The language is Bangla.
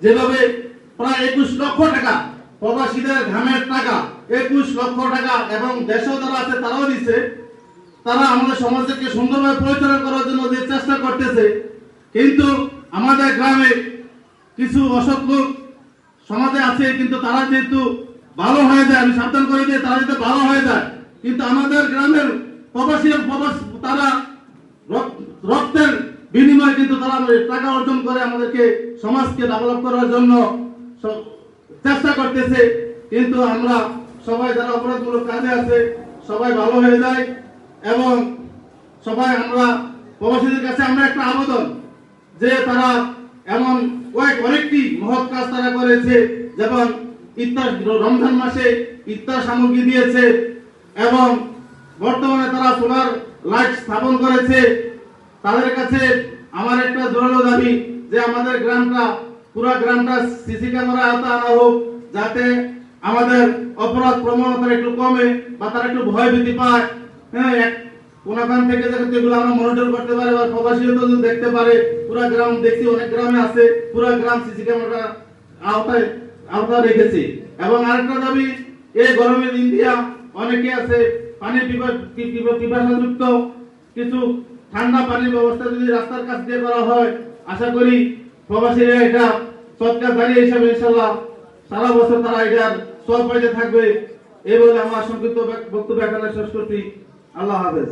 যেভাবে প্রায় 21 লক্ষ টাকা প্রবাসীদের ঘামের টাকা 21 লক্ষ টাকা এবং দেশেও যারা আছে তারাও দিচ্ছে, তারা আমাদের সমাজকে সুন্দরভাবে পরিচালনা করার জন্য যে চেষ্টা করতেছে। কিন্তু আমাদের গ্রামে কিছু অসৎ লোক সমাজে আছে, কিন্তু তারা যেহেতু ভালো হয়ে যায়, আমি সাবধান করে দিই, তারা যেহেতু ভালো হয়ে যায়, কিন্তু আমাদের গ্রামের প্রবাসী তারা রক্তের বিনিময়ে কিন্তু তারা টাকা অর্জন করে আমাদেরকে সমাজকে ডেভেলপ করার জন্য চেষ্টা করতেছে। কিন্তু আমরা সবাই যারা অপরাধমূলক কাজে আছে সবাই ভালো হয়ে যায় এবং সবাই আমরা প্রবাসীদের কাছে আমরা একটা আবেদন যে তারা এমন অনেকটি মহৎ কাজ তারা করেছে, যেমন ইফতার রমজান মাসে ইফতার সামগ্রী দিয়েছে এবং বর্তমানে তারা সোলার লাইট স্থাপন করেছে। তাদের কাছে আমার একটা জোরালো দাবি যে আমাদের গ্রামটা পুরো গ্রামটা সিসি ক্যামেরা আওতায় আনা হোক, যাতে আমাদের অপরাধ প্রবণতা একটু কমে বা তারা একটু ভয় ভীতি পায়। হ্যাঁ, কোনখান থেকে যাতে এগুলো আমরা মনিটর করতে পারে বা প্রবাসীরা তো দেখতে পারে। পুরো গ্রাম দেখছি, অনেক গ্রামে আছে পুরো গ্রাম সিসি ক্যামেরা আওতায় রেখেছি। এবং আরেকটা দাবি, এই গরমের ইন্ডিয়া অনেকে আছে পানি পিপাসাযুক্ত, কিছু ঠান্ডা পানির ব্যবস্থা যদি রাস্তার কাছ দিয়ে করা হয়, আশা করি প্রবাসীরা এটা সরকার দাঁড়িয়ে হিসাবে ইনশাল্লাহ সারা বছর তারা এটার সব পাইতে থাকবে। এই বলে আমার সংক্ষিপ্ত বক্তব্য এখানে শেষ করছি। আল্লাহ হাফেজ।